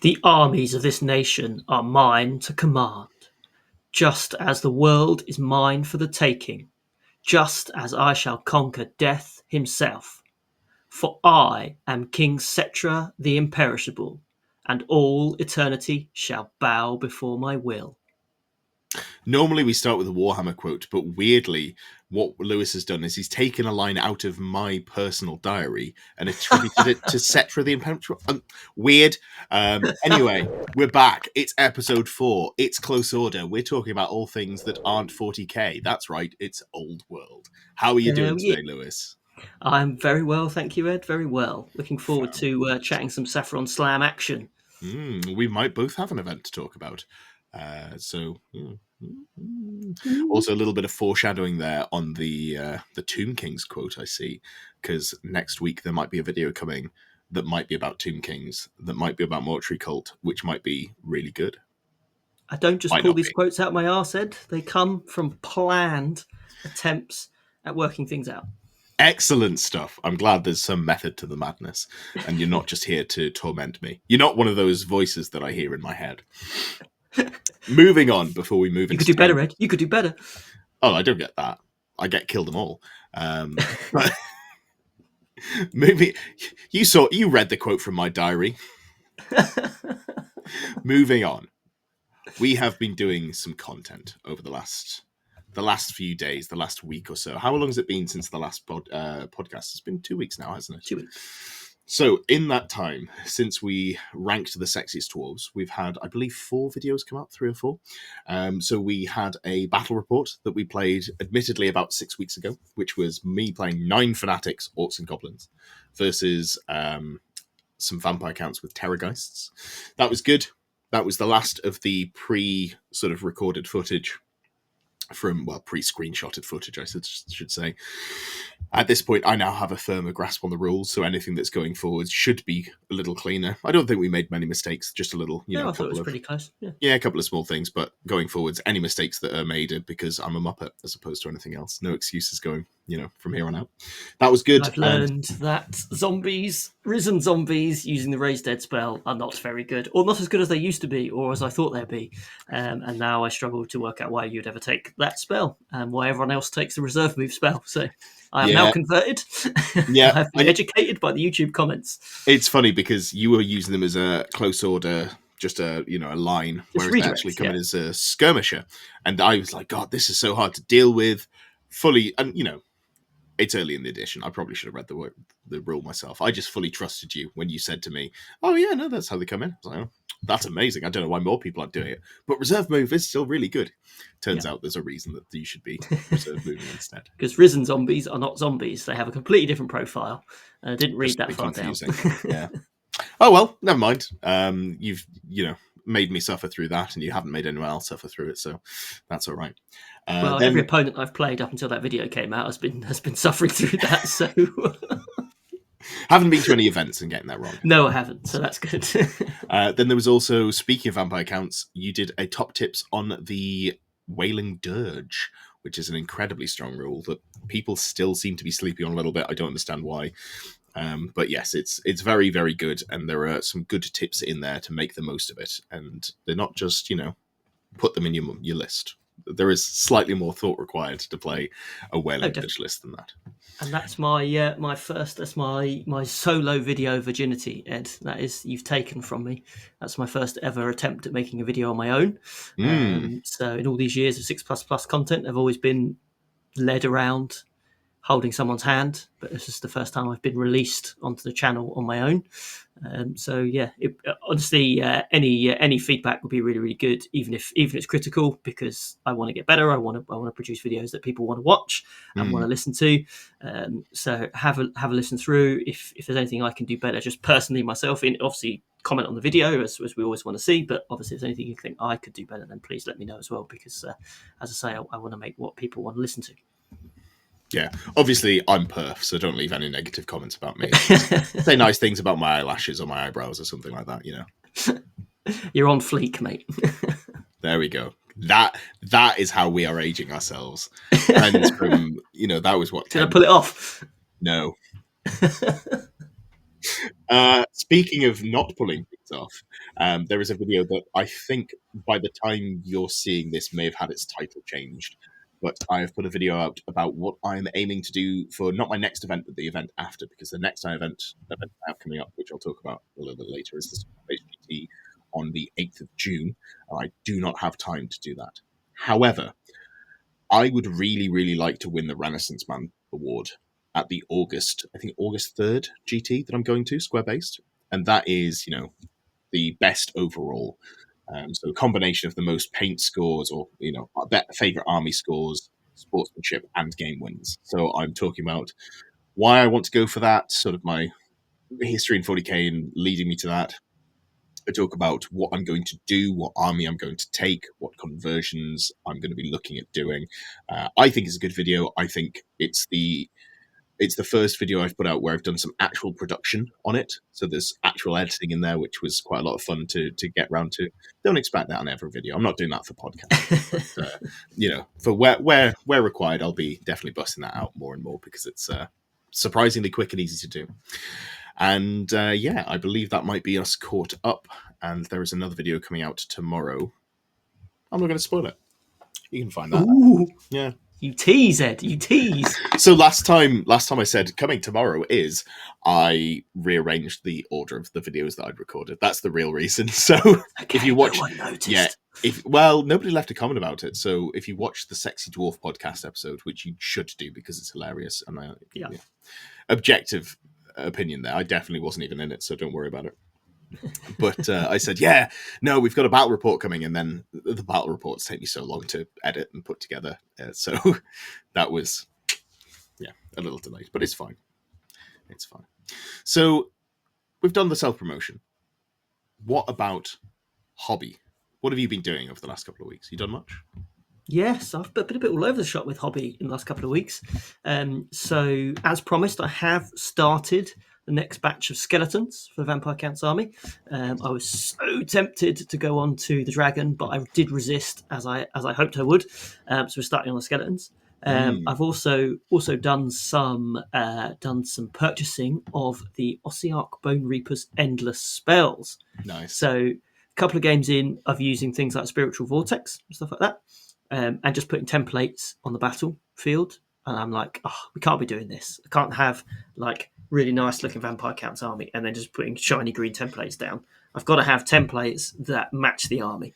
The armies of this nation are mine to command, just as the world is mine for the taking, just as I shall conquer death himself. For I am King Setra the Imperishable, and all eternity shall bow before my will. Normally we start with a Warhammer quote, but weirdly, what Lewis has done is he's taken a line out of my personal diary and attributed it to Setra the Imperishable. Weird. Anyway, we're back. It's episode 4. It's Close Order. We're talking about all things that aren't 40k. That's right. It's Old World. How are you doing today, Lewis? I'm very well, thank you, Ed. Very well. Looking forward to chatting some Saffron Slam action. We might both have an event to talk about. Also a little bit of foreshadowing there on the Tomb Kings quote I see, because next week there might be a video coming that might be about Tomb Kings, that might be about Mortuary Cult, which might be really good. I don't just pull these quotes out my arse, Ed. They come from planned attempts at working things out. Excellent stuff. I'm glad there's some method to the madness, and you're not just here to torment me. You're not one of those voices that I hear in my head. Moving on before we move. You could do better, Ed. You could do better. Oh, I don't get that. I get killed them all. But moving, you read the quote from my diary. Moving on, we have been doing some content over the last few days, the last week or so. How long has it been since the last podcast? It's been 2 weeks now, hasn't it? 2 weeks. So in that time, since we ranked the sexiest dwarves, we've had, I believe, 4 videos come out, 3 or 4. So we had a battle report that we played, admittedly, about 6 weeks ago, which was me playing 9 fanatics, orcs and goblins, versus some vampire counts with terrorgeists. That was good. That was the last of the pre-sort of recorded footage from, well, pre-screenshotted footage, I should say. At this point, I now have a firmer grasp on the rules, so anything that's going forward should be a little cleaner. I don't think we made many mistakes, just a little, I thought it was pretty close. Yeah, a couple of small things, but going forwards, any mistakes that are made are because I'm a muppet as opposed to anything else. No excuses going, from here on out. That was good. I've learned that risen zombies using the Raise Dead spell are not very good, or not as good as they used to be, or as I thought they'd be. And now I struggle to work out why you'd ever take that spell, and why everyone else takes the reserve move spell. So I am now converted. Yeah, I've been educated by the YouTube comments. It's funny because you were using them as a close order, just a line, whereas they actually come in as a skirmisher. And I was like, God, this is so hard to deal with fully. And it's early in the edition. I probably should have read the rule myself. I just fully trusted you when you said to me, "Oh yeah, no, that's how they come in." I was like, "Oh, that's amazing. I don't know why more people aren't doing it, but reserve move is still really good." Turns out there's a reason that you should be reserve moving instead. Because risen zombies are not zombies; they have a completely different profile. I didn't read that far confusing. Down. Yeah. Oh well, never mind. You've made me suffer through that, and you haven't made anyone else suffer through it, so that's all right. Well, every opponent I've played up until that video came out has been suffering through that. So haven't been to any events and getting that wrong. No, I haven't. So that's good. Then there was also, speaking of vampire counts, you did a top tips on the Wailing Dirge, which is an incredibly strong rule that people still seem to be sleeping on a little bit. I don't understand why. But yes, it's very, very good, and there are some good tips in there to make the most of it. And they're not just put them in your list. There is slightly more thought required to play a Wailing Dirge list than that. And that's my first. That's my solo video virginity, Ed. That is, you've taken from me. That's my first ever attempt at making a video on my own. So in all these years of 6++ content, I've always been led around holding someone's hand, but this is the first time I've been released onto the channel on my own. So yeah, honestly, any feedback would be really, really good, even if it's critical, because I want to get better. I want to produce videos that people want to watch and want to listen to. So have a listen through. If there's anything I can do better, just personally myself, obviously comment on the video as we always want to see. But obviously, if there's anything you think I could do better, then please let me know as well, because as I say, I want to make what people want to listen to. Yeah, obviously I'm perf, so don't leave any negative comments about me. Say nice things about my eyelashes or my eyebrows or something like that, You're on fleek, mate. There we go. That is how we are aging ourselves. And from, that was what... Did I pull it off? No. Speaking of not pulling things off, there is a video that I think by the time you're seeing this may have had its title changed. But I have put a video out about what I'm aiming to do for not my next event, but the event after, because the next event I have coming up, which I'll talk about a little bit later, is the HGT on the 8th of June. And I do not have time to do that. However, I would really, really like to win the Renaissance Man Award at the August 3rd GT that I'm going to, Square based. And that is, the best overall. So a combination of the most paint scores or, favorite army scores, sportsmanship, and game wins. So I'm talking about why I want to go for that, sort of my history in 40k and leading me to that. I talk about what I'm going to do, what army I'm going to take, what conversions I'm going to be looking at doing. I think it's a good video. I think it's the first video I've put out where I've done some actual production on it. So there's actual editing in there, which was quite a lot of fun to get around to. Don't expect that on every video. I'm not doing that for podcast. But, for where required, I'll be definitely busting that out more and more because it's surprisingly quick and easy to do. And I believe that might be us caught up. And there is another video coming out tomorrow. I'm not going to spoil it. You can find that. Ooh. Yeah. You tease, Ed. You tease. So last time I said coming tomorrow is I rearranged the order of the videos that I'd recorded. That's the real reason. So okay, if you watch, no one noticed. nobody left a comment about it. So if you watch the Sexy Dwarf podcast episode, which you should do because it's hilarious, and objective opinion there, I definitely wasn't even in it, so don't worry about it. But I said, we've got a battle report coming, and then the battle reports take me so long to edit and put together. So that was, a little delayed, but it's fine. It's fine. So we've done the self-promotion. What about hobby? What have you been doing over the last couple of weeks? You done much? Yes, I've been a bit all over the shop with hobby in the last couple of weeks. So as promised, I have started the next batch of skeletons for the Vampire Count's army. I was so tempted to go on to the dragon, but I did resist as I hoped I would. So we're starting on the skeletons. I've also done some purchasing of the Ossiarch Bone Reaper's endless spells. Nice. So a couple of games in of using things like Spiritual Vortex and stuff like that. And just putting templates on the battlefield. And I'm like, we can't be doing this. I can't have like really nice looking Vampire Count's army and then just putting shiny green templates down. I've got to have templates that match the army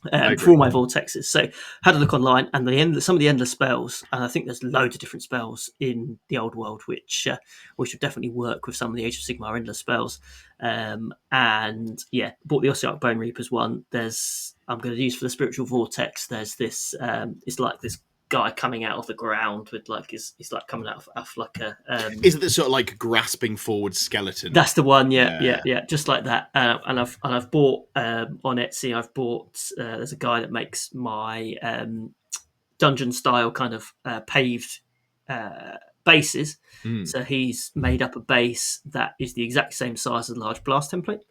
for all my vortexes. So had a look online and some of the endless spells, and I think there's loads of different spells in the old world which would definitely work with some of the Age of Sigmar endless spells. Bought the Ossiarch Bone Reapers one. I'm going to use for the Spiritual Vortex. There's this. It's like this guy coming out of the ground with like he's like coming out of like a. Is it the sort of like grasping forward skeleton? That's the one. Yeah, just like that. And I've bought on Etsy. I've bought. There's a guy that makes my dungeon style kind of paved bases. So he's made up a base that is the exact same size as a large blast template.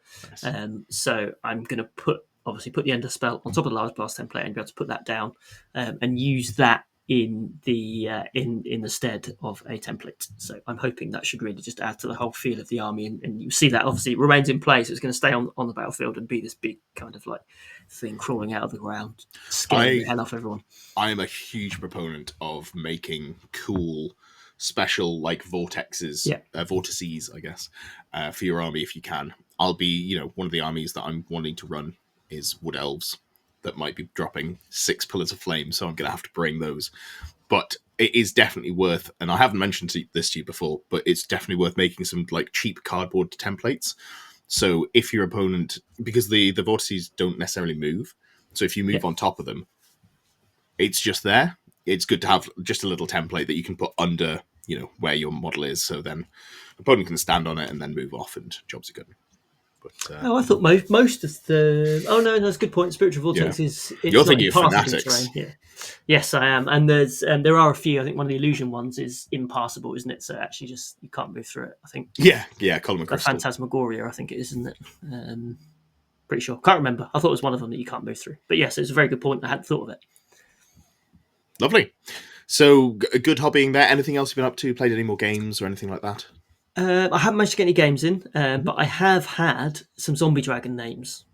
Nice. So I'm going to put the ender spell on top of the large blast template and be able to put that down and use that in the stead of a template. So I'm hoping that should really just add to the whole feel of the army, and you see that obviously it remains in place. It's going to stay on the battlefield and be this big kind of like thing crawling out of the ground, scaring the hell off everyone. I am a huge proponent of making cool special like vortices, I guess, for your army if you can. I'll be, one of the armies that I'm wanting to run is Wood Elves that might be dropping 6 Pillars of Flame, so I'm going to have to bring those. But it is definitely worth, and I haven't mentioned this to you before, but it's definitely worth making some like cheap cardboard templates. So if your opponent, because the vortices don't necessarily move, so if you move on top of them, it's just there. It's good to have just a little template that you can put under, where your model is, so then the opponent can stand on it and then move off, and jobs are good. But, I thought most of the. Oh no, that's a good point. Spiritual Vortex is. You're thinking of Fanatics. Yeah. Yes, I am, and there are a few. I think one of the illusion ones is impassable, isn't it? So actually, just you can't move through it. I think. Yeah, Column of Crystal. Phantasmagoria, I think it is, isn't it? Pretty sure. Can't remember. I thought it was one of them that you can't move through. But yes, it's a very good point. I hadn't thought of it. Lovely. So, a good hobbying there. Anything else you've been up to? Played any more games or anything like that? I haven't managed to get any games in, but I have had some zombie dragon names,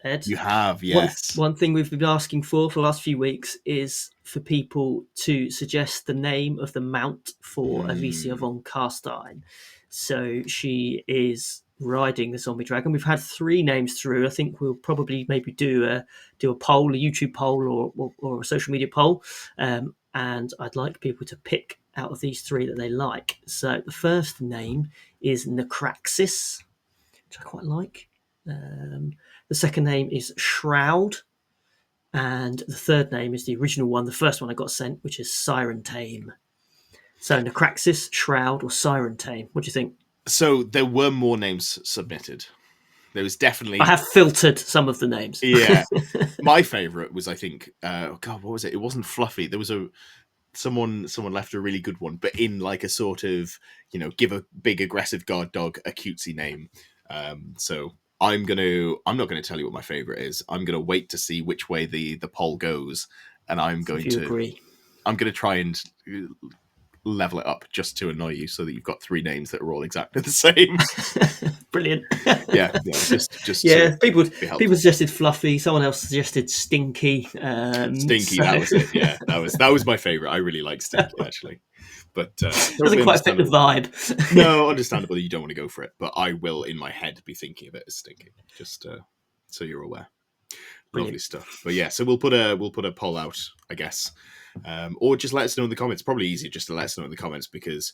Ed. You have, One yes. one thing we've been asking for the last few weeks is for people to suggest the name of the mount for Alicia von Carstein. So she is riding the zombie dragon. We've had 3 names through. I think we'll probably maybe do a poll, a YouTube poll, or a social media poll, and I'd like people to pick out of these 3 that they like. So the first name is Necraxis, which I quite like. The second name is Shroud. And the third name is the original one, the first one I got sent, which is Siren Tame. So Necraxis, Shroud, or Siren Tame. What do you think? So there were more names submitted. There was definitely... I have filtered some of the names. Yeah. My favourite was, I think, God, what was it? It wasn't Fluffy. There was someone left a really good one, but in like a sort of, give a big aggressive guard dog a cutesy name. So I'm not gonna tell you what my favorite is. I'm gonna wait to see which way the poll goes, and I'm going to try and level it up just to annoy you, so that you've got 3 names that are all exactly the same. Brilliant. yeah, just yeah. People suggested Fluffy. Someone else suggested Stinky. Stinky, so... that was it. Yeah, that was my favorite. I really like Stinky actually, but doesn't quite fit the vibe. No, understandable that you don't want to go for it, but I will in my head be thinking of it as Stinky, just so you're aware. Brilliant. Lovely stuff. But yeah, so we'll put a poll out, I guess, or just let us know in the comments. Probably easier just to let us know in the comments, because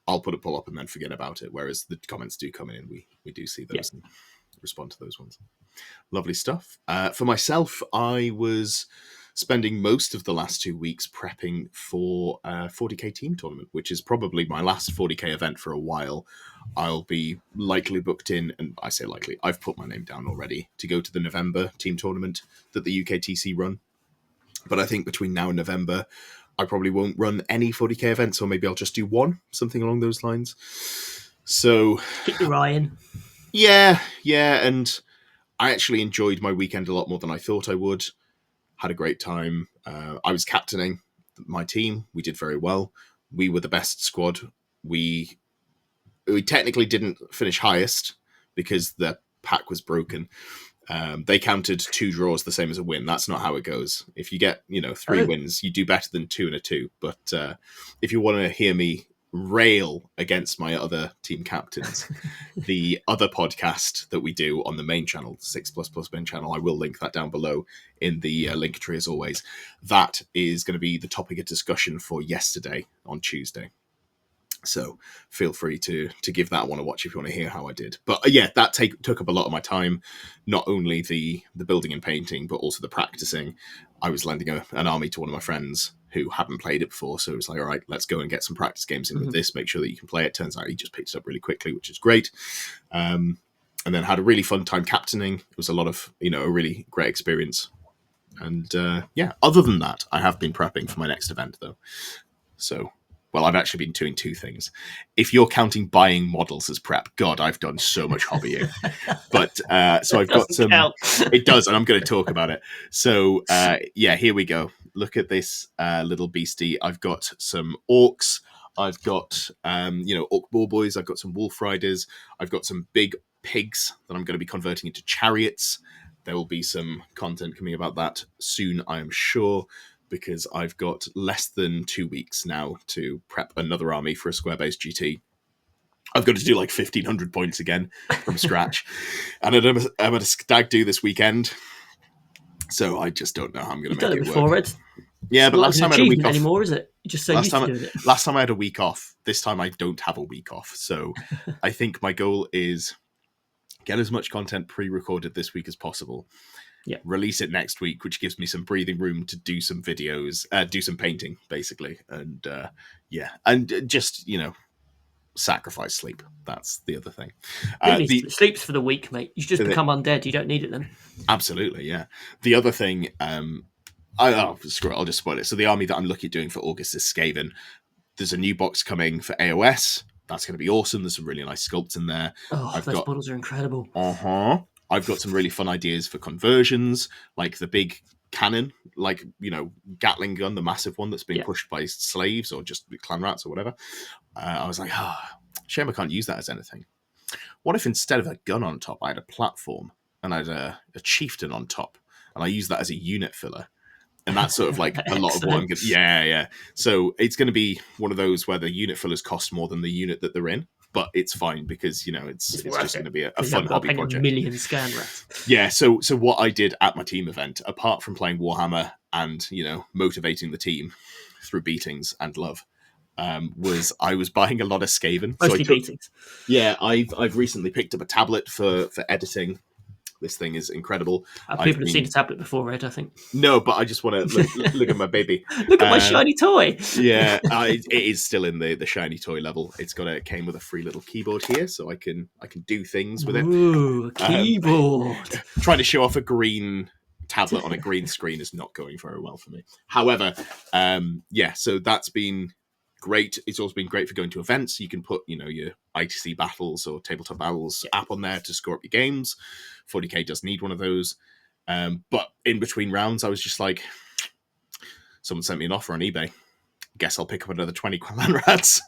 I'll put a poll up and then forget about it. Whereas the comments do come in, and we do see those and respond to those ones. Lovely stuff. For myself, I was spending most of the last 2 weeks prepping for a 40k team tournament, which is probably my last 40k event for a while. I'll be likely booked in, and I say likely, I've put my name down already, to go to the November team tournament that the UKTC run. But I think between now and November, I probably won't run any 40k events, or maybe I'll just do one, something along those lines. So keep your eye in. Yeah, and I actually enjoyed my weekend a lot more than I thought I would. Had a great time. I was captaining my team. We did very well. We were the best squad. We technically didn't finish highest because the pack was broken. They counted 2 draws the same as a win. That's not how it goes. If you get 3 wins, you do better than 2 and a 2. But if you want to hear me rail against my other team captains, the other podcast that we do on the main channel, 6++ main channel, I will link that down below in the link tree as always. That is going to be the topic of discussion for yesterday on Tuesday. So feel free to give that one a watch if you want to hear how I did. But yeah, that took up a lot of my time, not only the building and painting, but also the practicing. I was lending an army to one of my friends who hadn't played it before, so it was like, all right, let's go and get some practice games in with this, make sure that you can play it. Turns out he just picked it up really quickly, which is great. And then had a really fun time captaining. It was a lot of, a really great experience. And yeah, other than that, I have been prepping for my next event, though. So... well, I've actually been doing 2 things. If you're counting buying models as prep, God, I've done so much hobbying. But so I've got some... count. It does, and I'm going to talk about it. So yeah, here we go. Look at this little beastie. I've got some orcs. I've got, orc ball boys. I've got some wolf riders. I've got some big pigs that I'm going to be converting into chariots. There will be some content coming about that soon, I am sure, because I've got less than 2 weeks now to prep another army for a square-based GT. I've got to do like 1,500 points again from scratch. And I'm at a stag do this weekend, so I just don't know how I'm going to make it work. You've done it before, Ed. Yeah, but last time I had a week off. Anymore, is it? You're just so used to doing it. Last time I had a week off. This time I don't have a week off. So I think my goal is get as much content pre-recorded this week as possible. Yeah. Release it next week, which gives me some breathing room to do some videos, do some painting, basically. And yeah, and just, sacrifice sleep. That's the other thing. Sleep's for the weak, mate. You just become undead. You don't need it then. Absolutely, yeah. The other thing, screw it, I'll just spoil it. So the army that I'm looking at doing for August is Skaven. There's a new box coming for AOS. That's going to be awesome. There's some really nice sculpts in there. Oh, those models are incredible. I've got some really fun ideas for conversions, like the big cannon, like, Gatling gun, the massive one that's being pushed by slaves or just clan rats or whatever. I was like, Shame I can't use that as anything. What if instead of a gun on top, I had a platform and I had a chieftain on top, and I use that as a unit filler? And that's sort of like a lot of what I'm going to... Yeah. So it's going to be one of those where the unit fillers cost more than the unit that they're in, but it's fine because, it's just going to be a fun hobby project. A million scan rats. Yeah, so what I did at my team event, apart from playing Warhammer and, motivating the team through beatings and love, was I was buying a lot of Skaven. Mostly beatings. Yeah, I've recently picked up a tablet for editing. This thing is incredible. People have seen a tablet before, Ed, I think. No, but I just want to look at my baby. Look at my shiny toy. Yeah, it is still in the shiny toy level. It came with a free little keyboard here, so I can do things with it. Ooh, keyboard. Trying to show off a green tablet on a green screen is not going very well for me. However, so that's been great. It's also been great for going to events. You can put, your ITC battles or tabletop battles app on there to score up your games. 40k does need one of those. But in between rounds, I was just like, someone sent me an offer on eBay. Guess I'll pick up another 20 Clan Rats.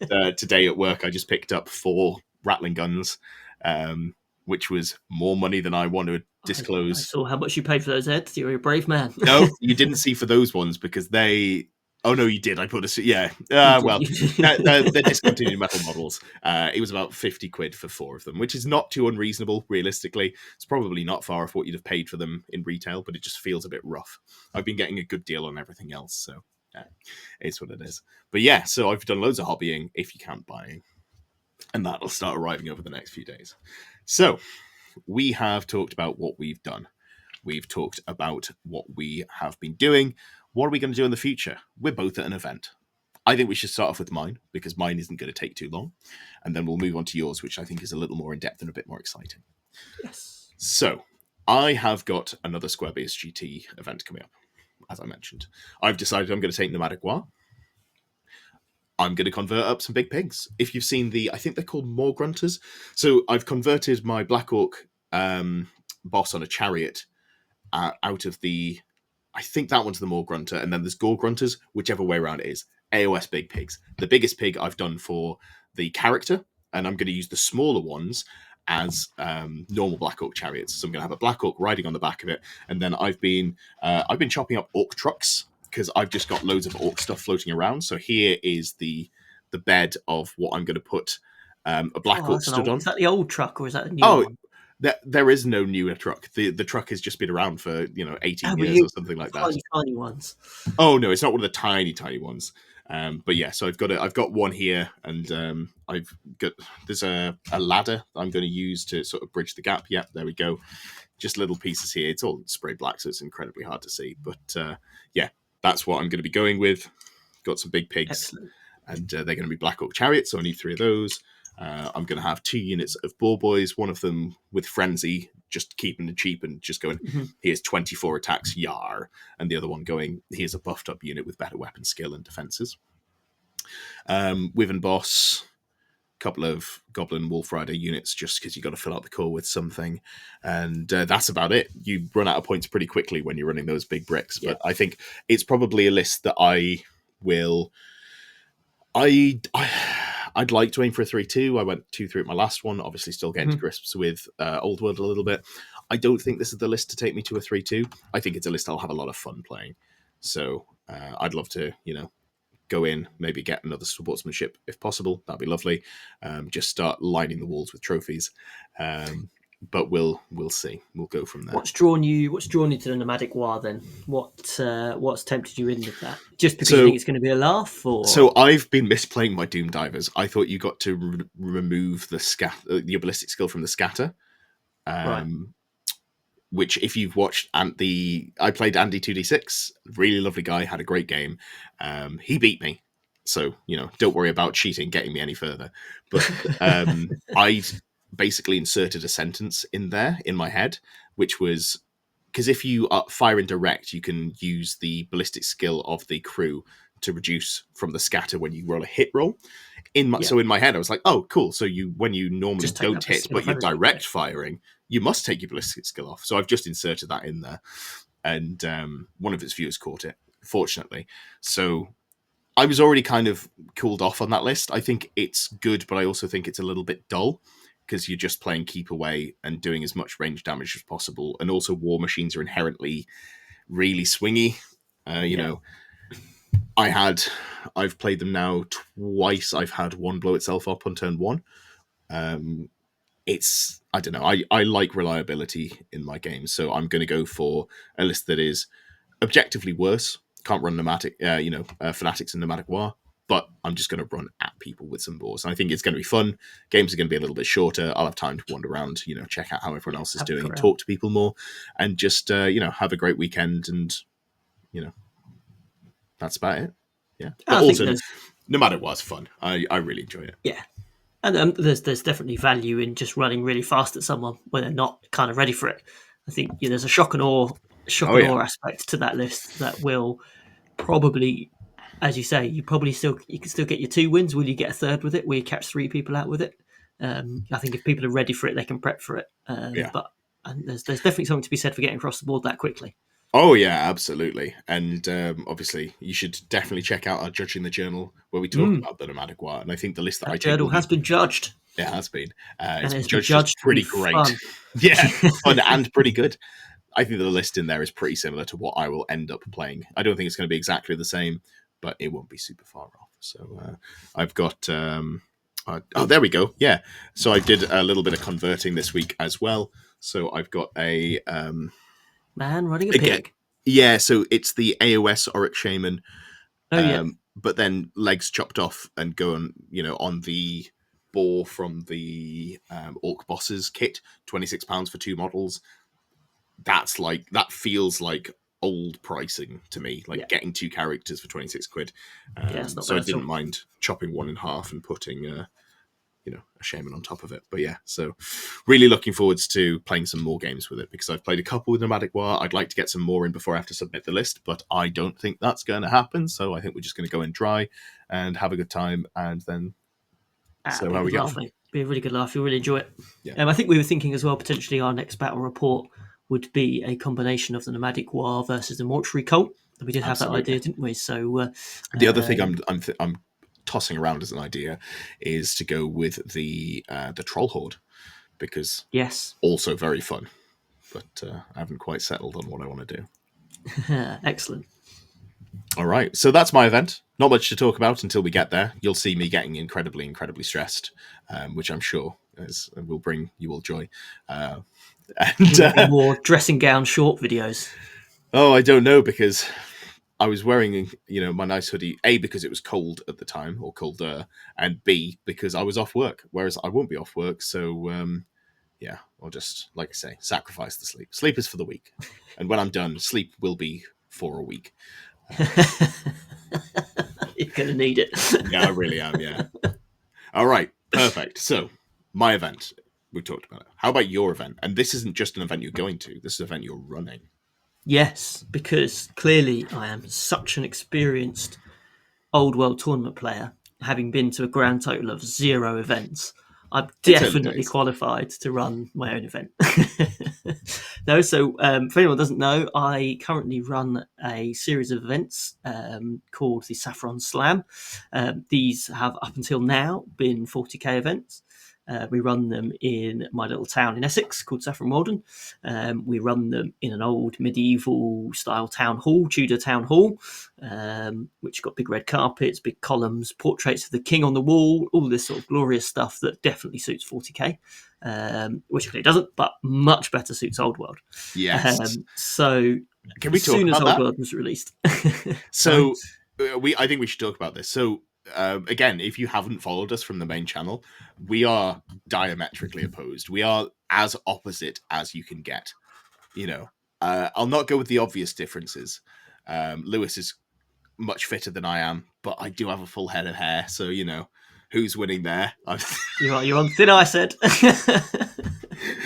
And, today at work, I just picked up 4 Rattling guns, which was more money than I want to disclose. I saw how much you paid for those, Ed. You're a brave man. No, you didn't see for those ones because they... Oh, no, you did. I put a... Yeah. Well, they're discontinued metal models. It was about 50 quid for 4 of them, which is not too unreasonable, realistically. It's probably not far off what you'd have paid for them in retail, but it just feels a bit rough. I've been getting a good deal on everything else, so it's what it is. But yeah, so I've done loads of hobbying, if you count buying, and that'll start arriving over the next few days. So we have talked about what we've done. We've talked about what we have been doing. What are we going to do in the future? We're both at an event. I think we should start off with mine, because mine isn't going to take too long. And then we'll move on to yours, which I think is a little more in-depth and a bit more exciting. Yes. So, I have got another Square GT event coming up, as I mentioned. I've decided I'm going to take Nomadic War. I'm going to convert up some big pigs. If you've seen I think they're called Moor Grunters. So, I've converted my Black Orc boss on a chariot out of the... I think that one's the Moor Grunter, and then there's Gore Grunters, whichever way around it is. AOS big pigs. The biggest pig I've done for the character, and I'm going to use the smaller ones as normal Black Orc chariots. So I'm going to have a Black Orc riding on the back of it, and then I've been chopping up Orc trucks because I've just got loads of Orc stuff floating around. So here is the bed of what I'm going to put a Black Orc stood on. Is that the old truck or is that the new one? There is no newer truck. The truck has just been around for 18 years or something like that. Tiny ones. Oh no, it's not one of the tiny ones. But yeah, so I've got one here, and there's a ladder I'm going to use to sort of bridge the gap. Yeah, there we go. Just little pieces here. It's all spray black, so it's incredibly hard to see. But yeah, that's what I'm going to be going with. Got some big pigs. Excellent. And they're going to be Black Orc chariots, so I need 3 of those. I'm going to have 2 units of Boar Boys, one of them with Frenzy, just keeping it cheap and just going, here's 24 attacks, yar. And the other one going, here's a buffed up unit with better weapon skill and defenses. Wyvern Boss, a couple of Goblin Wolf Rider units, just because you got to fill out the core with something. And that's about it. You run out of points pretty quickly when you're running those big bricks. Yeah. But I think it's probably a list that I will... I'd like to aim for a 3-2. I went 2-3 at my last one. Obviously, still getting to grips with Old World a little bit. I don't think this is the list to take me to a 3-2. I think it's a list I'll have a lot of fun playing. So I'd love to, go in, maybe get another sportsmanship if possible. That'd be lovely. Just start lining the walls with trophies. But we'll see. We'll go from there. What's drawn you to the Nomadic War then? What's tempted you into that? Just because you think it's going to be a laugh? Or? So I've been misplaying my Doom Divers. I thought you got to remove the ballistic skill from the scatter. Right. Which, if you've watched I played Andy 2D6, really lovely guy, had a great game. He beat me. So, don't worry about cheating, getting me any further. But I basically inserted a sentence in there in my head, which was, because if you fire in direct, you can use the ballistic skill of the crew to reduce from the scatter when you roll a hit roll. So in my head, I was like, oh, cool. So when you normally don't hit, but you're direct firing, you must take your ballistic skill off. So I've just inserted that in there. And one of its viewers caught it, fortunately. So I was already kind of cooled off on that list. I think it's good, but I also think it's a little bit dull because you're just playing keep away and doing as much range damage as possible. And also, war machines are inherently really swingy. You know, I've played them now twice. I've had one blow itself up on turn one. I don't know. I like reliability in my games, so I'm going to go for a list that is objectively worse. Can't run fanatics and nomadic war, but I'm just going to run at people with some boars. And I think it's going to be fun. Games are going to be a little bit shorter. I'll have time to wander around, check out how everyone else is doing, and talk to people more, and just have a great weekend. And that's about it. Yeah, but also nomadic war is fun. I really enjoy it. Yeah. And there's definitely value in just running really fast at someone when they're not kind of ready for it. I think there's a shock and awe aspect to that list that will probably, as you say, you can still get your 2 wins. Will you get a third with it? Will you catch 3 people out with it? I think if people are ready for it, they can prep for it. But there's definitely something to be said for getting across the board that quickly. Oh yeah, absolutely. And obviously, you should definitely check out our Judging the Journal where we talk about the nomadic war. And I think the list that I journal has been judged. It has been. It's been judged pretty great. Fun. Yeah, fun and pretty good. I think the list in there is pretty similar to what I will end up playing. I don't think it's going to be exactly the same, but it won't be super far off. So I've got... there we go. Yeah. So I did a little bit of converting this week as well. So I've got a... man running a pig. Yeah, so it's the AOS Auric Shaman. Oh, yeah. But then legs chopped off and go on, on the boar from the Orc Bosses kit, £26 for 2 models. That feels like old pricing to me, getting 2 characters for 26 quid. So I didn't mind chopping one in half and putting a shaman on top of it. But yeah, so really looking forwards to playing some more games with it, because I've played a couple with Nomadic War. I'd like to get some more in before I have to submit the list, but I don't think that's going to happen. So I think we're just going to go in dry and have a good time, and then so how we get. Be a really good laugh. You'll really enjoy it. Yeah. I think we were thinking as well, potentially our next battle report would be a combination of the Nomadic War versus the Mortuary Cult. We did have that idea, didn't we? So the other thing I'm tossing around as an idea is to go with the Troll Horde, because also very fun, but I haven't quite settled on what I want to do. Excellent. All right, so that's my event. Not much to talk about until we get there. You'll see me getting incredibly stressed, which I'm sure will bring you all joy. And more dressing gown short videos. Oh, I don't know, because I was wearing, my nice hoodie, A, because it was cold at the time, or colder, and B, because I was off work, whereas I won't be off work. So, I'll just, like I say, sacrifice the sleep. Sleep is for the weak. And when I'm done, sleep will be for a week. You're going to need it. Yeah, I really am, yeah. All right, perfect. So, my event, we talked about it. How about your event? And this isn't just an event you're going to, this is an event you're running. Yes, because clearly I am such an experienced old world tournament player, having been to a grand total of 0 events. I'm definitely qualified to run my own event. No, so for anyone who doesn't know, I currently run a series of events called the Saffron Slam. These have up until now been 40k events. We run them in my little town in Essex called Saffron Walden. We run them in an old medieval style town hall, Tudor town hall, which got big red carpets, big columns, portraits of the king on the wall, all this sort of glorious stuff that definitely suits 40k, which clearly doesn't, but much better suits Old World. Yes. So can we talk as soon about as that? Old World was released. So I think we should talk about this. So again, if you haven't followed us from the main channel, we are diametrically opposed. We are as opposite as you can get. I'll not go with the obvious differences. Lewis is much fitter than I am, but I do have a full head of hair, so who's winning there? You're on thin ice, Ed.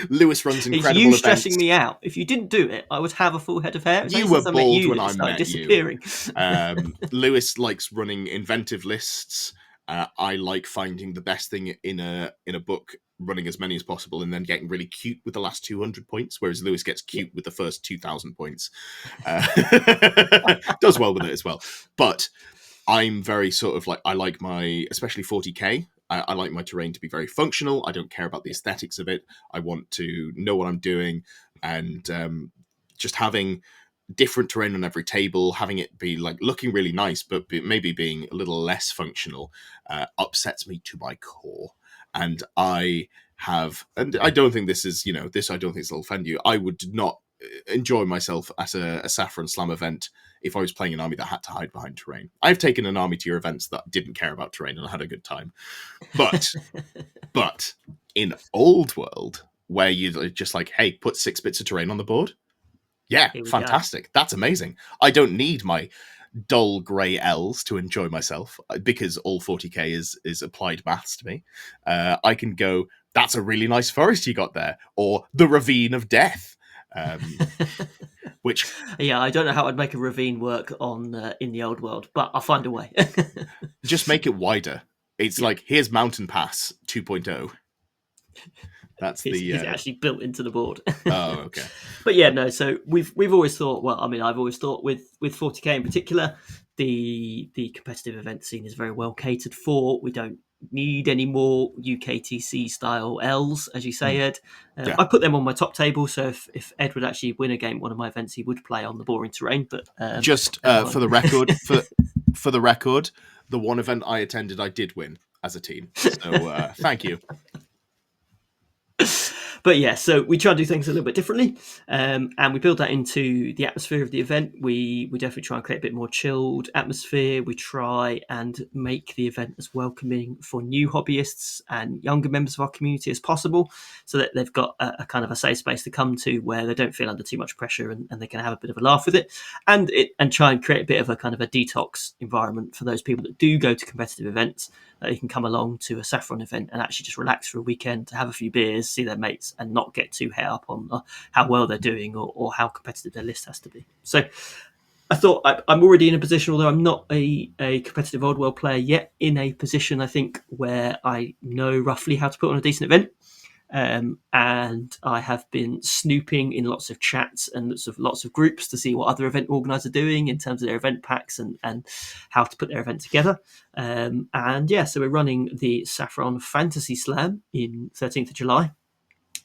Lewis runs incredible events. You stressing me out. If you didn't do it, I would have a full head of hair. You were bald when I met disappearing. You. Lewis likes running inventive lists. I like finding the best thing in a book, running as many as possible, and then getting really cute with the last 200 points, whereas Lewis gets cute with the first 2,000 points. Does well with it as well. But I'm very sort of like, I like my, especially 40k. I like my terrain to be very functional. I don't care about the aesthetics of it. I want to know what I'm doing, and just having different terrain on every table, having it be like looking really nice, but maybe being a little less functional, upsets me to my core. And and I don't think this is, this I don't think this will offend you. I would not enjoy myself at a Saffron Slam event if I was playing an army that had to hide behind terrain. I've taken an army to your events that didn't care about terrain and I had a good time. But in Old World, where you're just like, hey, put 6 bits of terrain on the board. Yeah, Here we go. fantastic. That's amazing. I don't need my dull grey L's to enjoy myself because all 40k is applied maths to me. I can go, that's a really nice forest you got there, or the Ravine of Death. Which I don't know how I'd make a ravine work on in the Old World, but I'll find a way. just make it wider. It's like, here's Mountain Pass 2.0. That's is it actually built into the board? Oh, okay. But yeah, no. So we've always thought. Well, I mean, I've always thought with 40k in particular, the competitive event scene is very well catered for. We don't need any more UKTC style L's, as you say, Ed. Yeah. I put them on my top table. So if Ed would actually win a game at one of my events, he would play on the boring terrain. But just for the record, for the record, the one event I attended, I did win as a team. So thank you. But yeah, so we try to do things a little bit differently, and we build that into the atmosphere of the event. We definitely try and create a bit more chilled atmosphere. We try and make the event as welcoming for new hobbyists and younger members of our community as possible, so that they've got a kind of a safe space to come to where they don't feel under too much pressure, and they can have a bit of a laugh with it, and try and create a bit of a kind of a detox environment for those people that do go to competitive events. You can come along to a Saffron event and actually just relax for a weekend, to have a few beers, see their mates, and not get too high up on how well they're doing or how competitive their list has to be. So I thought I'm already in a position, although I'm not a competitive Old World player yet, in a position, I think, where I know roughly how to put on a decent event. And I have been snooping in lots of chats and lots of groups to see what other event organisers are doing in terms of their event packs and how to put their event together. And yeah, so we're running the Saffron Fantasy Slam in 13th of July.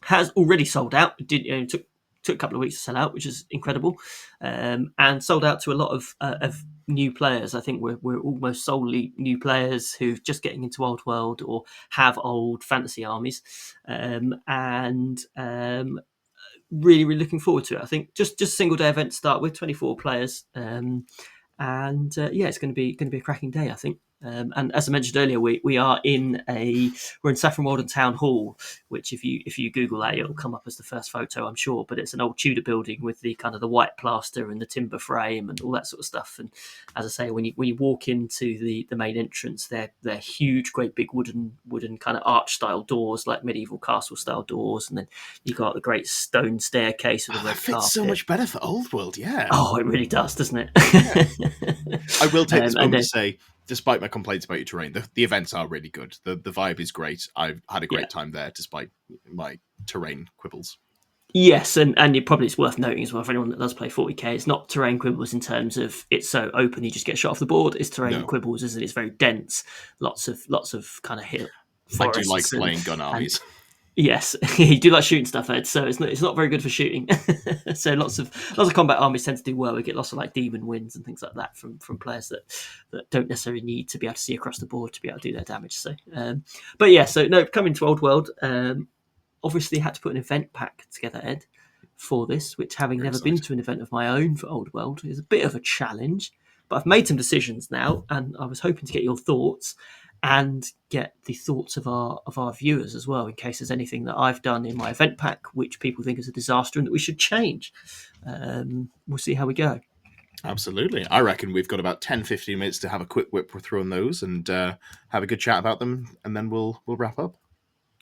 Has already sold out. It took a couple of weeks to sell out, which is incredible, and sold out to a lot of new players. I think we're almost solely new players who've just getting into Old World or have old fantasy armies, and really, really looking forward to it. I think just a single day event to start with, 24 players, and yeah, it's going to be a cracking day, I think. And as I mentioned earlier, we are we're in Saffron Walden Town Hall, which if you Google that, it'll come up as the first photo, I'm sure. But it's an old Tudor building with the kind of the white plaster and the timber frame and all that sort of stuff. And as I say, when you walk into the main entrance, they're huge, great big wooden kind of arch style doors, like medieval castle style doors, and then you got the great stone staircase with a red That carpet. fits so much better for Old World, yeah. Oh, it really does, doesn't it? Yeah. I will take this moment to say, despite my complaints about your terrain, the events are really good. The vibe is great. I've had a great time there, despite my terrain quibbles. Yes, and it's worth noting as well for anyone that does play 40k, it's not terrain quibbles in terms of it's so open you just get shot off the board. It's terrain quibbles, isn't it? It's very dense, lots of kind of hill forests. I do like playing gun armies. Yes, you do like shooting stuff, Ed. So it's not very good for shooting. So lots of combat armies tend to do well. We get lots of like demon wins and things like that from players that don't necessarily need to be able to see across the board to be able to do their damage. So, but yeah, so no, coming to Old World, obviously had to put an event pack together, Ed, for this, which having never been to an event of my own for Old World is a bit of a challenge. But I've made some decisions now, and I was hoping to get your thoughts and get the thoughts of our viewers as well, in case there's anything that I've done in my event pack which people think is a disaster and that we should change. We'll see how we go. Absolutely. I reckon we've got about 10-15 minutes to have a quick whip through on those and have a good chat about them, and then we'll wrap up.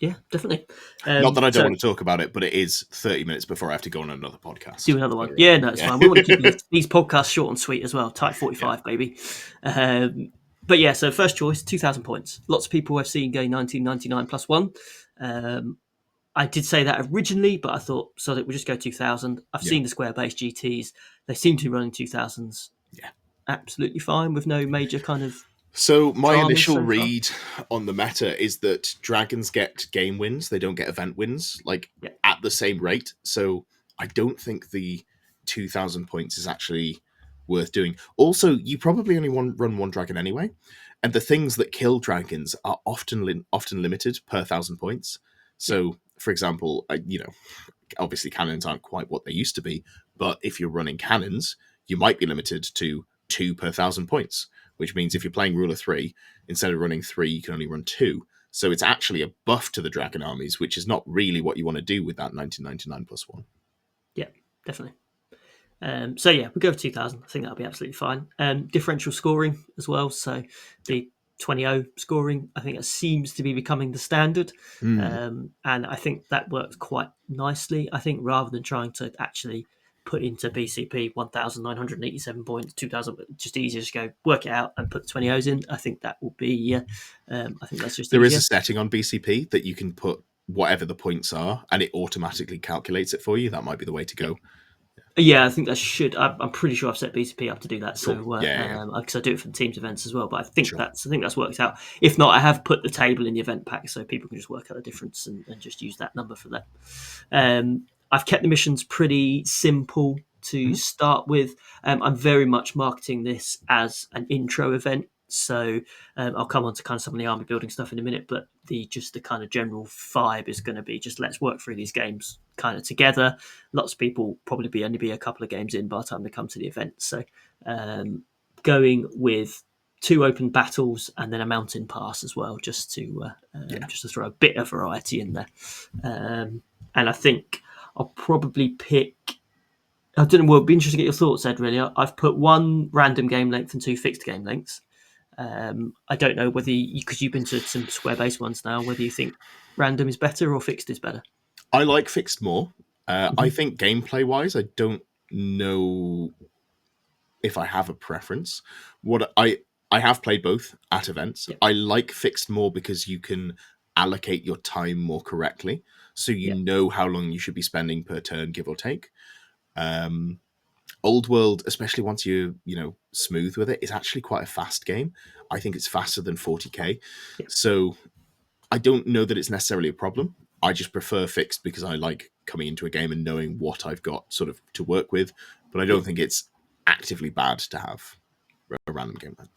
Yeah, definitely. Not that I don't want to talk about it, but it is 30 minutes before I have to go on another podcast. Do another one. Yeah, no, it's fine. We want to keep these podcasts short and sweet as well. Type 45, baby. But yeah, so first choice, 2,000 points. Lots of people I've seen going 1999 plus one. I did say that originally, but I thought, so that we'll just go 2,000. I've seen the square base GTs. They seem to be running 2,000s absolutely fine with no major kind of So my dramas initial so far. read on the meta is that dragons get game wins; they don't get event wins, like Yeah, at the same rate. So I don't think the 2,000 points is actually worth doing. Also, you probably only run one dragon anyway, and the things that kill dragons are often limited per 1,000 points. yeah, So, for example, obviously cannons aren't quite what they used to be, but if you're running cannons, you might be limited to 2 per 1,000 points, which means if you're playing ruler 3, instead of running 3, you can only run 2. So it's actually a buff to the dragon armies, which is not really what you want to do with that 1999 plus 1. yeah, definitely. So yeah, we'll go for 2,000. I think that'll be absolutely fine. Differential scoring as well. So the 20-0 scoring, I think that seems to be becoming the standard. Mm. And I think that works quite nicely. I think rather than trying to actually put into BCP 1,987 points, 2,000, just easier to go work it out and put the 20 O's in. I think that will be, I think that's just There is easier. a setting on BCP that you can put whatever the points are, and it automatically calculates it for you. That might be the way to go. Yeah, I think that should. I'm pretty sure I've set BCP up to do that. Cool. So Yeah. because I do it for the teams events as well. But Sure. I think that's worked out. If not, I have put the table in the event pack so people can just work out the difference and just use that number for that. I've kept the missions pretty simple to Mhm. start with. I'm very much marketing this as an intro event. So I'll come on to kind of some of the army building stuff in a minute, but the kind of general vibe is going to be just let's work through these games kind of together. Lots of people probably only be a couple of games in by the time they come to the event. So going with 2 open battles and then a mountain pass as well, just to throw a bit of variety in there. And I think I'll probably pick. I don't know. Well, it'd be interesting to get your thoughts, Ed. Really, I've put 1 random game length and 2 fixed game lengths. I don't know whether because you've been to some square based ones now, whether you think random is better or fixed is better. I like fixed more. I Mm-hmm. think gameplay wise, I don't know if I have a preference. What I have played both at events. Yeah, I like fixed more because you can allocate your time more correctly, so you yeah, know how long you should be spending per turn, give or take. Um, Old World, especially once you smooth with it, is actually quite a fast game. I think it's faster than 40k. yeah. So I don't know that it's necessarily a problem. I just prefer fixed because I like coming into a game and knowing what I've got sort of to work with. But I Yeah. don't think it's actively bad to have a random game then.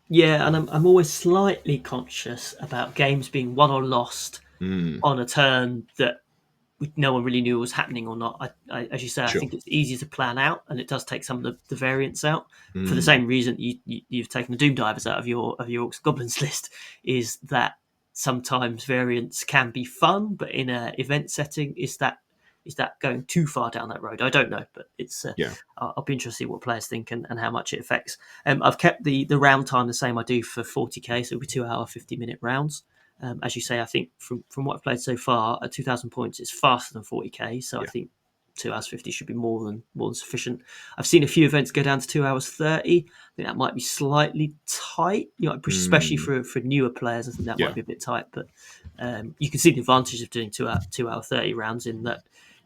Yeah, and I'm always slightly conscious about games being won or lost Mm, on a turn that no one really knew was happening or not. As you say, I sure. think it's easier to plan out, and it does take some of the variance out. For the Mm, same reason you've taken the Doom Divers out of your Orcs and Goblins list, is that sometimes variance can be fun, but in an event setting, is that going too far down that road? I don't know, but it's yeah. I'll be interested to see what players think and how much it affects. I've kept the round time the same I do for 40k, so it'll be 2 hour 50-minute rounds. As you say, I think from what I've played so far, at 2,000 points, it's faster than 40k. So I Yeah. think 2 hours 50 should be more than sufficient. I've seen a few events go down to 2 hours 30. I think that might be slightly tight, especially Mm, for newer players. I think that might yeah. be a bit tight, but you can see the advantage of doing 2 hour 30 rounds in that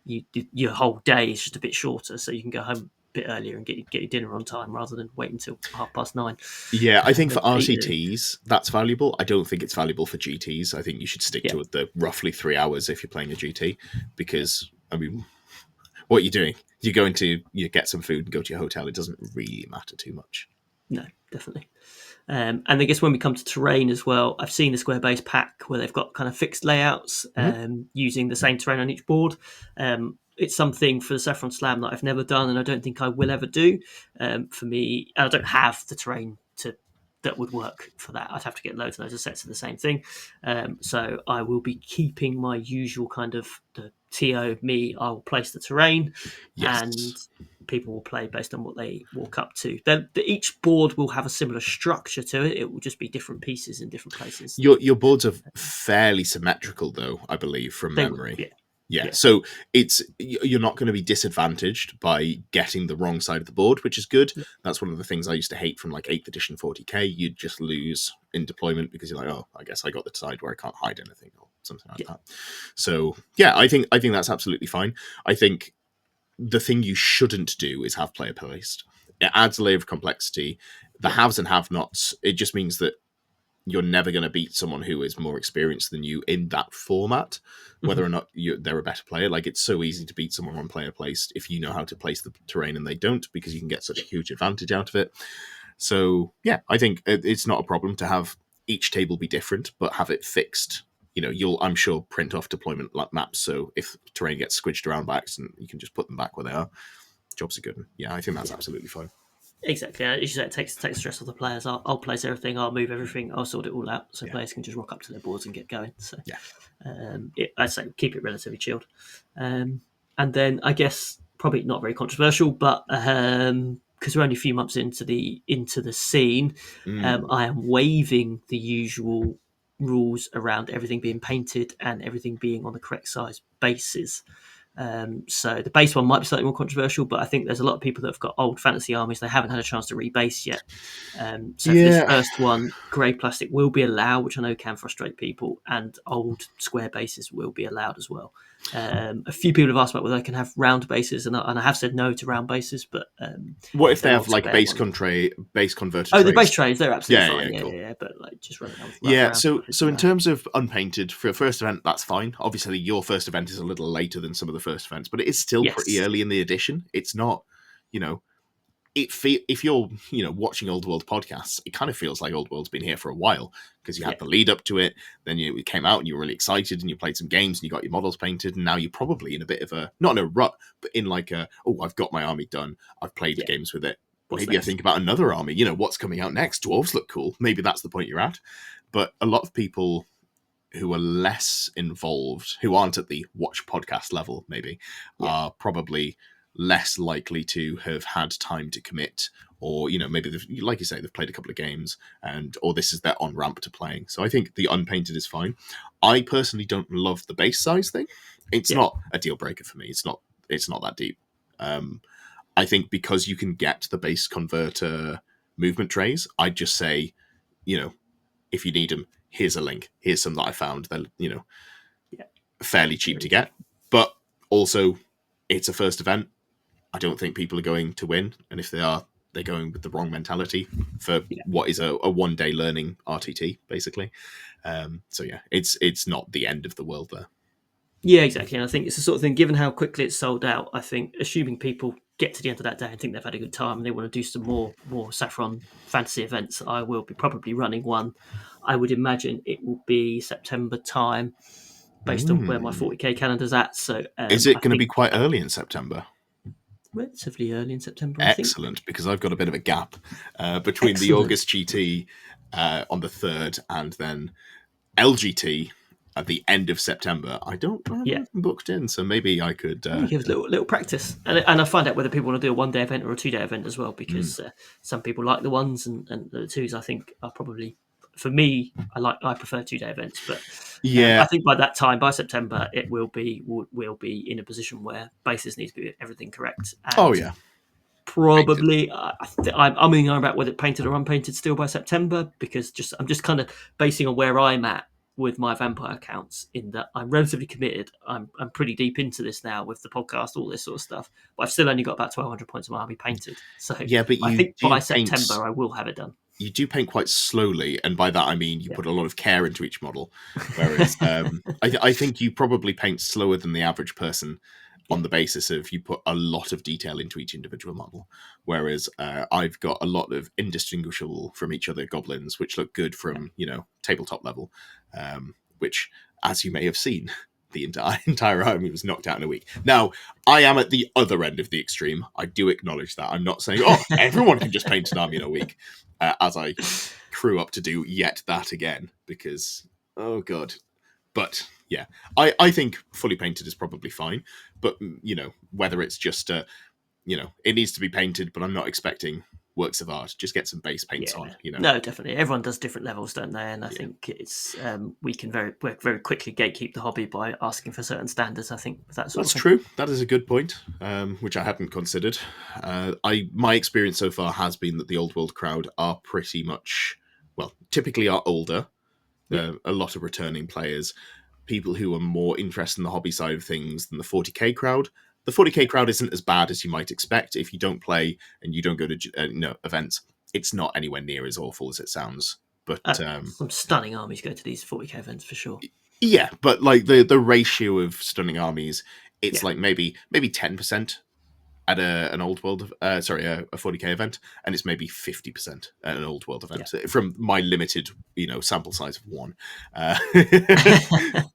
your whole day is just a bit shorter, so you can go home a bit earlier and get your dinner on time rather than wait until 9:30. Yeah, I think for Then to eat early. RCTs, that's valuable. I don't think it's valuable for GTs. I think you should stick Yeah, to the roughly 3 hours if you're playing a GT, because, I mean, what are you doing? You go into, you get some food and go to your hotel. It doesn't really matter too much. no, definitely. And I guess when we come to terrain as well, I've seen the square base pack where they've got kind of fixed layouts Mhm. using the same terrain on each board. It's something for the Saffron Slam that I've never done, and I don't think I will ever do. For me, I don't have the terrain that would work for that. I'd have to get loads and loads of sets of the same thing. So I will be keeping my usual kind of the TO me. I will place the terrain, and Yes. people will play based on what they walk up to. Each board will have a similar structure to it. It will just be different pieces in different places. Your boards are fairly symmetrical, though, I believe, from They will, memory. yeah, Yeah, yeah, so you're not going to be disadvantaged by getting the wrong side of the board, which is good. yeah, That's one of the things I used to hate from like 8th edition 40k. You'd just lose in deployment because you're like, oh, I guess I got the side where I can't hide anything or something like yeah, that. So yeah, I think that's absolutely fine. I think the thing you shouldn't do is have player placed. it adds a layer of complexity. The haves and have-nots, it just means that you're never going to beat someone who is more experienced than you in that format, whether or not they're a better player. Like, it's so easy to beat someone one player placed if you know how to place the terrain and they don't, because you can get such a huge advantage out of it. So, yeah, I think it's not a problem to have each table be different, but have it fixed. You'll, I'm sure, print off deployment maps, so if terrain gets squidged around by accident, you can just put them back where they are. Jobs are good. Yeah, I think that's absolutely fine. Exactly. As you say, it takes stress off the players. I'll place everything, I'll move everything, I'll sort it all out, so players can just rock up to their boards and get going. So, I'd say keep it relatively chilled. And then I guess probably not very controversial, but because we're only a few months into the scene, I am waiving the usual rules around everything being painted and everything being on the correct size bases. So the base one might be slightly more controversial, but I think there's a lot of people that have got old fantasy armies they haven't had a chance to rebase yet. So for this first one, grey plastic will be allowed, which I know can frustrate people, and old square bases will be allowed as well. A few people have asked about whether they can have round bases, and I have said no to round bases. But what if they have like base converter? Oh, the base trays, they're absolutely fine. Cool. Yeah, but like just running out. Yeah, so in terms of unpainted for a first event, that's fine. Obviously, your first event is a little later than some of the first events, but it is still pretty early in the edition. It's not, if you're watching Old World podcasts, it kind of feels like Old World's been here for a while, because you had the lead up to it, then it came out and you were really excited and you played some games and you got your models painted, and now you're probably in a bit of a, not in a rut, but in like a, I've got my army done, I've played games with it. Maybe I think about another army, what's coming out next? Dwarves look cool. Maybe that's the point you're at. But a lot of people who are less involved, who aren't at the watch podcast level, maybe, are probably less likely to have had time to commit, or maybe they've, like you say, they've played a couple of games, or this is their on ramp to playing. So I think the unpainted is fine. I personally don't love the base size thing. It's not a deal breaker for me. It's not that deep. I think because you can get the base converter movement trays, I'd just say, if you need them, here's a link. Here's some that I found. They're fairly cheap to get, but also it's a first event. I don't think people are going to win, and if they are, they're going with the wrong mentality for what is a 1 day learning RTT, basically. So yeah, it's not the end of the world there. Yeah, exactly. And I think it's the sort of thing, given how quickly it's sold out, I think assuming people get to the end of that day and think they've had a good time and they want to do some more Saffron fantasy events, I will be probably running one. I would imagine it will be September time, based on where my 40k calendar's at. So is it going to be quite early in September? Relatively early in September, Excellent, I think. Because I've got a bit of a gap between the August GT on the 3rd and then LGT at the end of September. I don't have anything booked in, so maybe I could give a little practice, and I find out whether people want to do a 1 day event or a 2 day event as well, because some people like the ones, and the twos I think are probably, for me, I prefer 2 day events, but I think by that time, by September, it will be in a position where bases need to be everything correct. And probably I'm umming about whether painted or unpainted still by September, because I'm just kind of basing on where I'm at with my vampire accounts, in that I'm relatively committed. I'm pretty deep into this now with the podcast, all this sort of stuff, but I've still only got about 1,200 points of my army painted. So but I think by September I will have it done. You do paint quite slowly, and by that I mean you put a lot of care into each model, whereas I think you probably paint slower than the average person on the basis of you put a lot of detail into each individual model, whereas I've got a lot of indistinguishable from each other goblins, which look good from tabletop level, which, as you may have seen, the entire army was knocked out in a week. Now, I am at the other end of the extreme. I do acknowledge that. I'm not saying, everyone can just paint an army in a week, as I crew up to do yet that again, because, oh God. But yeah, I think fully painted is probably fine. But, whether it's just, it needs to be painted, but I'm not expecting works of art. Just get some base paints on, No, definitely. Everyone does different levels, don't they? And I think it's we can very quickly gatekeep the hobby by asking for certain standards. I think that's true. That is a good point, which I hadn't considered. My experience so far has been that the Old World crowd are pretty much, typically are older. A lot of returning players, people who are more interested in the hobby side of things than the 40k crowd. The 40k crowd isn't as bad as you might expect. If you don't play and you don't go to events, it's not anywhere near as awful as it sounds. But some stunning armies go to these 40k events for sure. yeah, but like the ratio of stunning armies, it's Yeah. like maybe 10% at an old world, a 40k event, and it's maybe 50% at an old world event from my limited, sample size of one.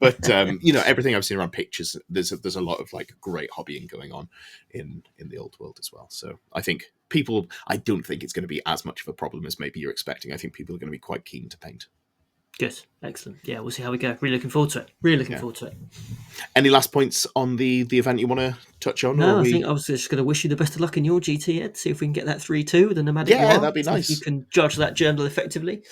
But everything I've seen around pictures, there's a lot of like great hobbying going on in the old world as well. So I think I don't think it's going to be as much of a problem as maybe you're expecting. I think people are going to be quite keen to paint. Good, excellent. Yeah, we'll see how we go. Really looking forward to it. Really looking forward to it. Any last points on the event you want to touch on? No, I think I was just going to wish you the best of luck in your GT, Ed. See if we can get that 3-2 with the nomadic Yeah, that'd be nice. You can judge that journal effectively.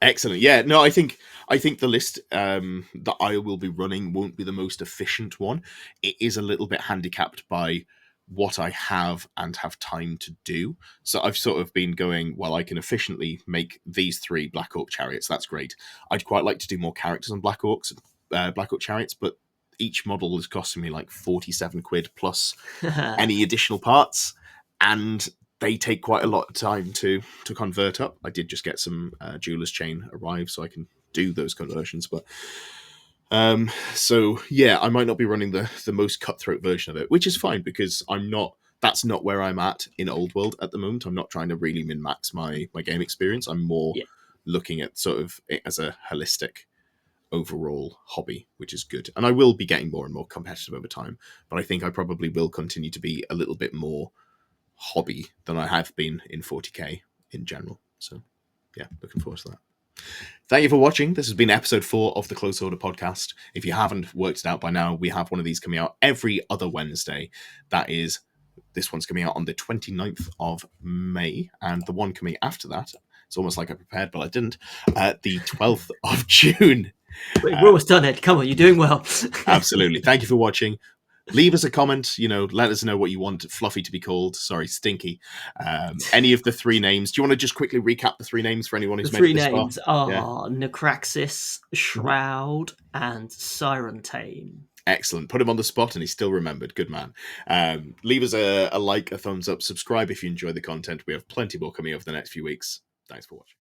Excellent. Yeah, no, I think the list that I will be running won't be the most efficient one. It is a little bit handicapped by what I have and have time to do. So I've sort of been going, well, I can efficiently make these 3 Black Orc chariots. That's great. I'd quite like to do more characters on Black Orc chariots, but each model is costing me like 47 quid plus any additional parts, and they take quite a lot of time to convert up. I did just get some jeweler's chain arrive, so I can do those conversions, but so yeah, I might not be running the most cutthroat version of it, which is fine because that's not where I'm at in Old World at the moment. I'm not trying to really min-max my game experience. I'm more looking at sort of it as a holistic overall hobby, which is good. And I will be getting more and more competitive over time, but I think I probably will continue to be a little bit more hobby than I have been in 40k in general. So yeah, looking forward to that. Thank you for watching. This has been episode 4 of the Close Order podcast. If you haven't worked it out by now, we have one of these coming out every other Wednesday. This one's coming out on the 29th of May, and the one coming after that, it's almost like I prepared, but I didn't, the 12th of June. We're almost done, Ed. Come on, you're doing well. Absolutely. Thank you for watching. Leave us a comment, let us know what you want Fluffy to be called. Sorry, Stinky. Any of the 3 names. Do you want to just quickly recap the 3 names for anyone who's made it this far? The 3 names are Necraxis, Shroud, and Siren Tame. Excellent. Put him on the spot and he's still remembered. Good man. Leave us a like, a thumbs up, subscribe if you enjoy the content. We have plenty more coming over the next few weeks. Thanks for watching.